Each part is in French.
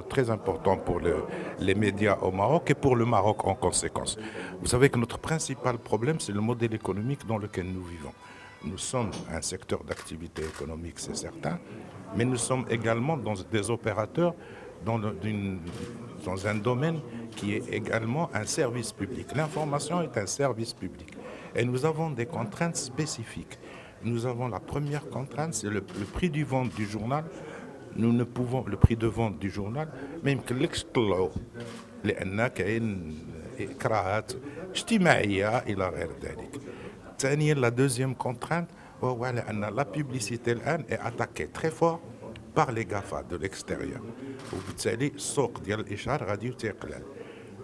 Très important pour les médias au Maroc et pour le Maroc en conséquence. Vous savez que notre principal problème, c'est le modèle économique dans lequel nous vivons. Nous sommes un secteur d'activité économique, c'est certain, mais nous sommes également des opérateurs dans, dans un domaine qui est également un service public. L'information est un service public et nous avons des contraintes spécifiques. Nous avons la première contrainte, c'est le prix du vente du journal. Nous ne pouvons, le prix de vente du journal, même que l'exploit, لأن كاين إكراهات اجتماعية إلى غير ذلك. ثانيا la deuxième contrainte هو على أن la publicité الآن est attaquée très fort par les GAFA de l'extérieur. وبالتالي السوق ديال الإشهار غادي تيقلل.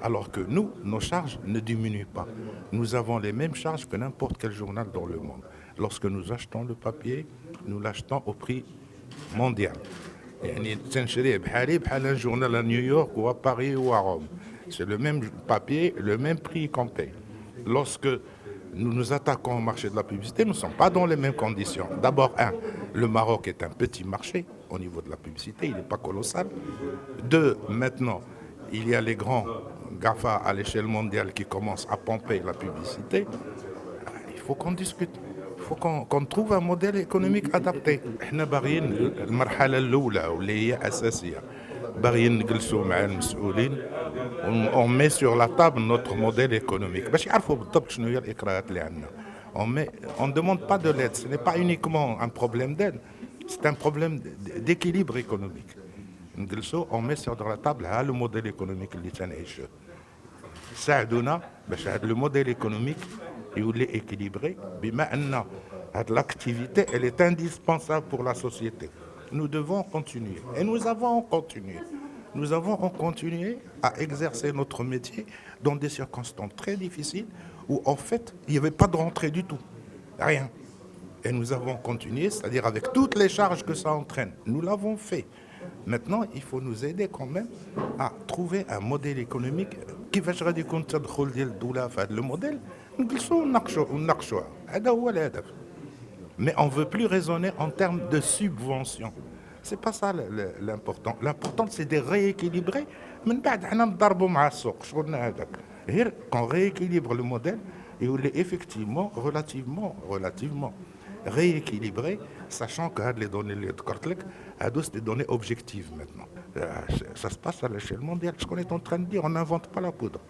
Alors que nous, nos charges ne diminuent pas. Nous avons les mêmes charges que n'importe quel journal dans le monde. Lorsque nous achetons le papier, nous l'achetons au prix mondial. يعني تنشريه بحال un journal à New York ou à Paris ou à Rome. C'est le même papier, le même prix qu'on paye. Lorsque nous nous attaquons au marché de la publicité, nous ne sommes pas dans les mêmes conditions. D'abord, le Maroc est un petit marché au niveau de la publicité, il n'est pas colossal. Deux, maintenant, il y a les grands GAFA à l'échelle mondiale qui commencent à pomper la publicité. Il faut qu'on discute. Il faut qu'on trouve un modèle économique adapté. احنا باغيين المرحلة الأولى واللي هي أساسية. باغيين نجلسوا مع المسؤولين on met sur la table notre modèle économique. باش يعرفوا بالضبط شنو هي الإكراهات اللي عندنا. On ne demande pas de l'aide, ce n'est pas uniquement un problème d'aide, c'est un problème d'équilibre économique. نجلسوا on met sur la table ها le modèle économique اللي تنعيشه. ساعدونا باش هذا le modèle économique يولي équilibré بما أن هذه l'activité elle est indispensable pour la société. Nous devons continuer et nous avons continué. Nous avons continué à exercer notre métier dans des circonstances très difficiles où en fait il n'y avait pas de rentrée du tout, rien. Et nous avons continué, c'est-à-dire avec toutes les charges que ça entraîne. Nous l'avons fait. Maintenant, il faut nous aider quand même à trouver un modèle économique كيفاش غادي يكون التدخل ديال الدولة في هذا الموديل نجلسوا ونناقشوها هذا هو الهدف. Mais on ne veut plus raisonner en termes de subvention. C'est pas ça l'important. L'important c'est de rééquilibrer. من بعد حنا نضربوا مع السوق شغلنا هذاك. غير qu'on rééquilibre le modèle et où il est effectivement relativement rééquilibré, sachant que les données les c'est des données objectives maintenant. Ça se passe à l'échelle mondiale. Ce qu'on est en train de dire, on n'invente pas la poudre.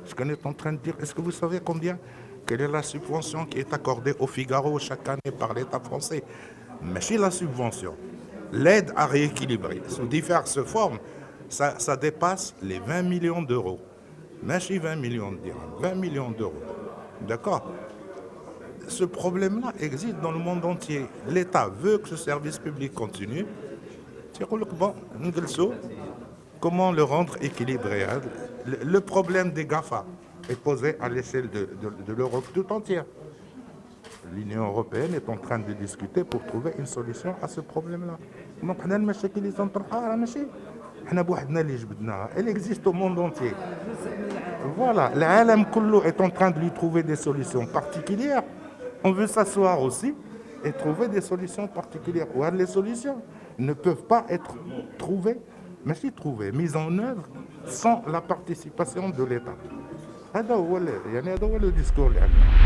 Ce qu'on est en train de dire, est-ce que vous savez quelle est la subvention qui est accordée au Figaro chaque année par l'État français? Mais si la subvention, l'aide à rééquilibrer, sous diverses formes, ça dépasse les 20 millions d'euros. Mais si 20 millions de dirhams, 20 millions d'euros. D'accord? Ce problème-là existe dans le monde entier. L'État veut que ce service public continue. Bon, comment le rendre équilibré? Le problème des GAFA est posé à l'échelle de l'Europe tout entière. L'Union européenne est en train de discuter pour trouver une solution à ce problème-là. Elle existe au monde entier. Voilà, l'Alam Kullu est en train de lui trouver des solutions particulières. On veut s'asseoir aussi et trouver des solutions particulières. Les solutions ne peuvent pas être trouvées, mais si trouvées, mises en œuvre sans la participation de l'État. هذا هو le discours اللي عندنا.